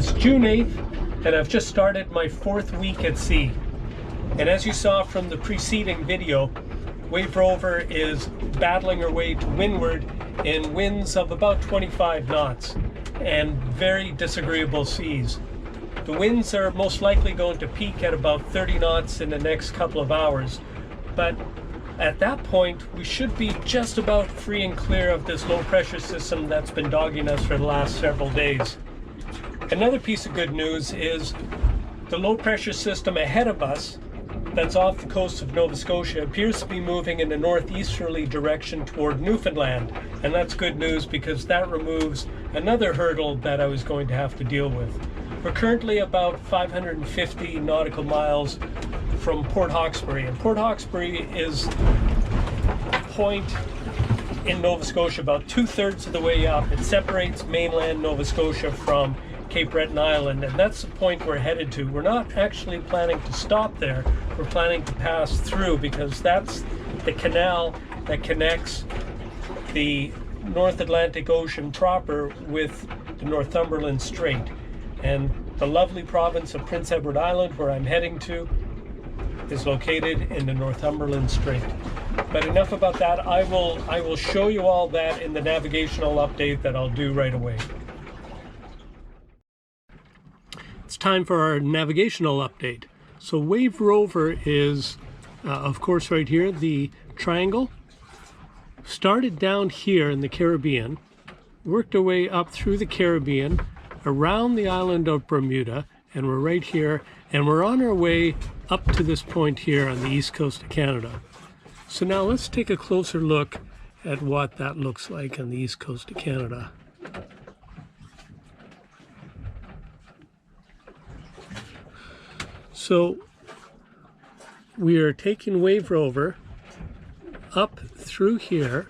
It's June 8th, and I've just started my 4th week at sea. And as you saw from the preceding video, Wave Rover is battling her way to windward in winds of about 25 knots and very disagreeable seas. The winds are most likely going to peak at about 30 knots in the next couple of hours, but at that point we should be just about free and clear of this low pressure system that's been dogging us for the last several days. Another piece of good news is the low pressure system ahead of us that's off the coast of Nova Scotia appears to be moving in a northeasterly direction toward Newfoundland, and that's good news because that removes another hurdle that I was going to have to deal with. We're currently about 550 nautical miles from Port Hawkesbury, and Port Hawkesbury is a point in Nova Scotia about 2/3 of the way up. It separates mainland Nova Scotia from Cape Breton Island, and that's the point we're headed to. We're not actually planning to stop there. We're planning to pass through because that's the canal that connects the North Atlantic Ocean proper with the Northumberland Strait. And the lovely province of Prince Edward Island, where I'm heading to, is located in the Northumberland Strait. But enough about that. I will show you all that in the navigational update that I'll do right away. It's time for our navigational update. So Wave Rover is, of course, right here, the triangle. Started down here in the Caribbean, worked our way up through the Caribbean, around the island of Bermuda, and we're right here, and we're on our way up to this point here on the east coast of Canada. So now let's take a closer look at what that looks like on the east coast of Canada. So we are taking Wave Rover up through here,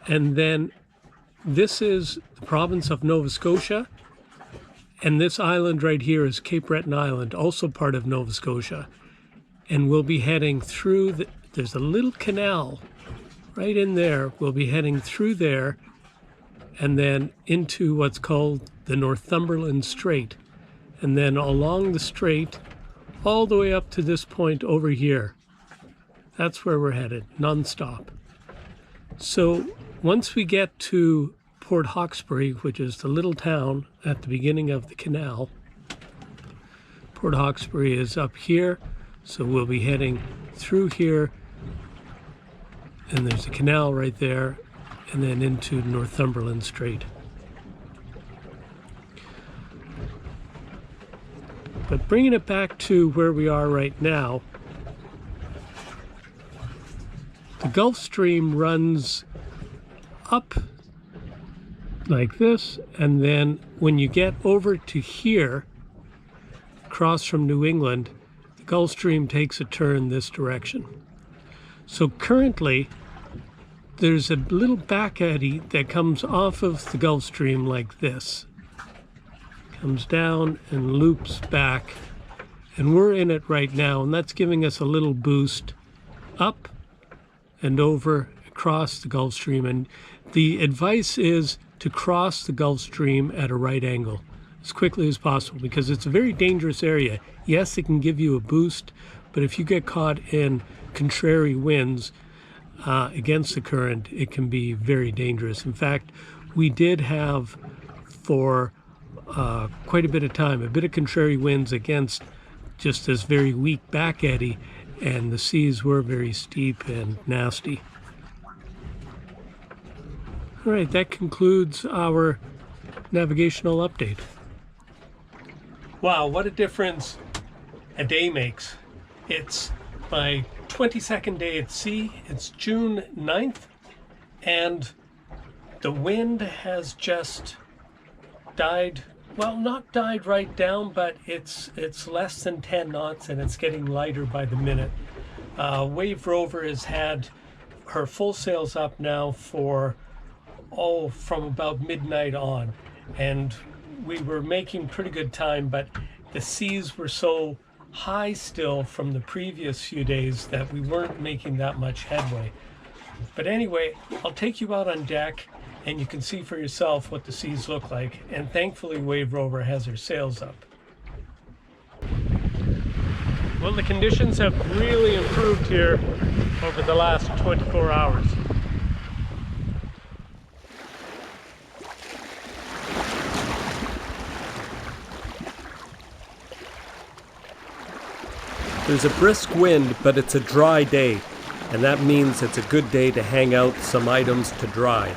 and then this is the province of Nova Scotia, and this island right here is Cape Breton Island, also part of Nova Scotia. And we'll be heading through, there's a little canal right in there. We'll be heading through there and then into what's called the Northumberland Strait. And then along the strait, all the way up to this point over here. That's where we're headed, Nonstop. So once we get to Port Hawkesbury, which is the little town at the beginning of the canal, Port Hawkesbury is up here, so we'll be heading through here, and there's a canal right there, and then into Northumberland Strait. But bringing it back to where we are right now, the Gulf Stream runs up like this, and then when you get over to here, across from New England, the Gulf Stream takes a turn this direction. So currently, there's a little back eddy that comes off of the Gulf Stream like this. Comes down and loops back, and we're in it right now, and that's giving us a little boost up and over across the Gulf Stream. And the advice is to cross the Gulf Stream at a right angle as quickly as possible, because it's a very dangerous area. Yes, it can give you a boost, but if you get caught in contrary winds against the current, it can be very dangerous. In fact, we did have for quite a bit of time, a bit of contrary winds against just this very weak back eddy, and the seas were very steep and nasty. All right, that concludes our navigational update. Wow, what a difference a day makes. It's my 22nd day at sea. It's June 9th, and the wind has just died. Well, not died right down, but it's less than 10 knots, and it's getting lighter by the minute. Wave Rover has had her full sails up now for, from about midnight on. And we were making pretty good time, but the seas were so high still from the previous few days that we weren't making that much headway. But anyway, I'll take you out on deck and you can see for yourself what the seas look like. And thankfully Wave Rover has her sails up. Well, the conditions have really improved here over the last 24 hours. There's a brisk wind, but it's a dry day, and that means it's a good day to hang out some items to dry.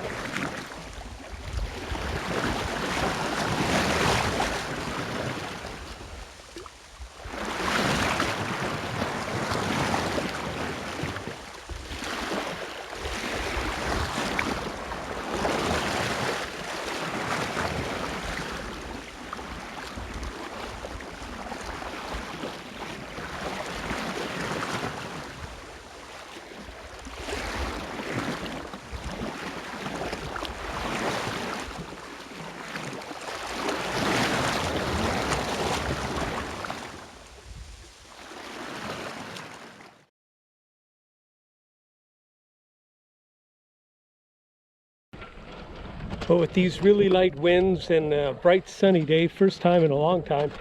But with these really light winds and a bright sunny day, first time in a long time,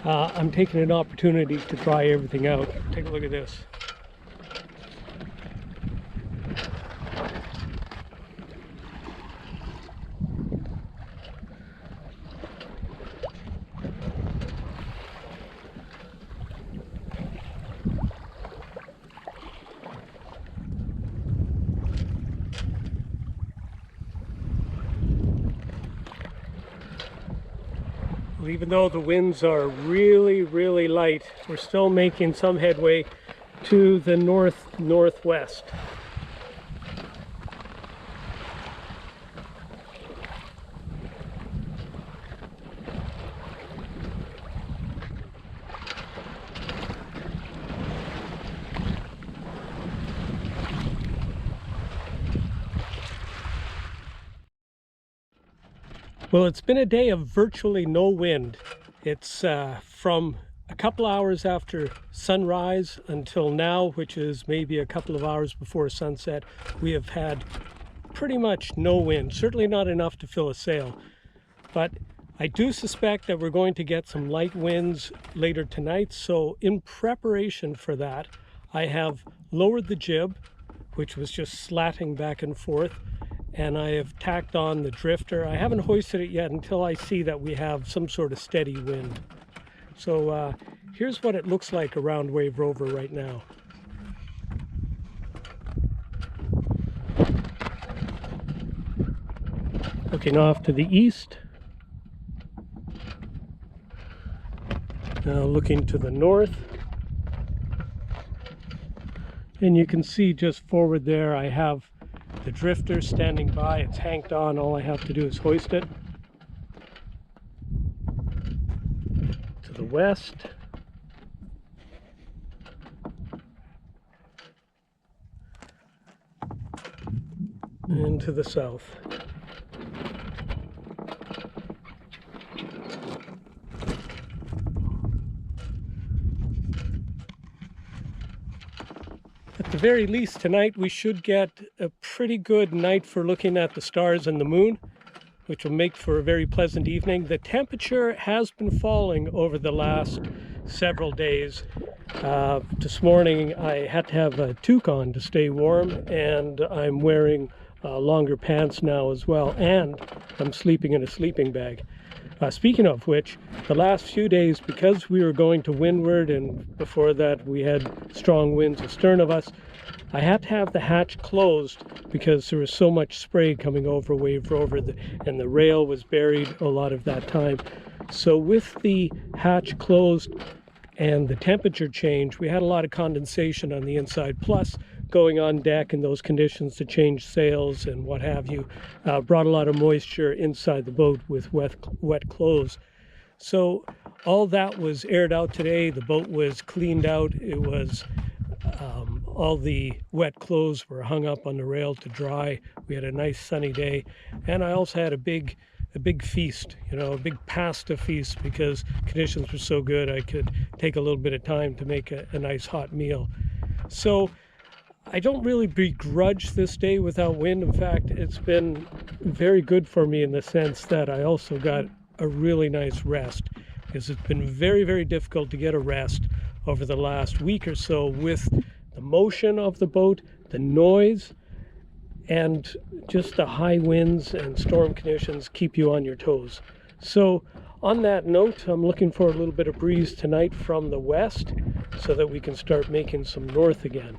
I'm taking an opportunity to dry everything out. Take a look at this. Even though the winds are really light, we're still making some headway to the northwest. Well, it's been a day of virtually no wind. It's from a couple hours after sunrise until now, which is maybe a couple of hours before sunset, we have had pretty much no wind, certainly not enough to fill a sail. But I do suspect that we're going to get some light winds later tonight, so in preparation for that, I have lowered the jib, which was just slatting back and forth, and I have tacked on the drifter. I haven't hoisted it yet until I see that we have some sort of steady wind. So here's what it looks like around Wave Rover right now. Looking off to the east. Now looking to the north. And you can see just forward there I have the drifter standing by. It's hanked on. All I have to do is hoist it. To the west. And to the south. At the very least tonight we should get a pretty good night for looking at the stars and the moon, which will make for a very pleasant evening. The temperature has been falling over the last several days. This morning I had to have a toque on to stay warm, and I'm wearing longer pants now as well, and I'm sleeping in a sleeping bag. Speaking of which, the last few days, because we were going to windward and before that we had strong winds astern of us, I had to have the hatch closed because there was so much spray coming over Wave Rover and the rail was buried a lot of that time. So with the hatch closed and the temperature change, we had a lot of condensation on the inside, plus going on deck in those conditions to change sails and what have you, brought a lot of moisture inside the boat with wet clothes. So all that was aired out today. The boat was cleaned out. It was all the wet clothes were hung up on the rail to dry. We had a nice sunny day, and I also had a big feast, you know, a big pasta feast, because conditions were so good I could take a little bit of time to make a nice hot meal. So I don't really begrudge this day without wind. In fact, it's been very good for me in the sense that I also got a really nice rest, because it's been very, very difficult to get a rest over the last week or so with the motion of the boat, the noise, and just the high winds and storm conditions keep you on your toes. So on that note, I'm looking for a little bit of breeze tonight from the west so that we can start making some north again.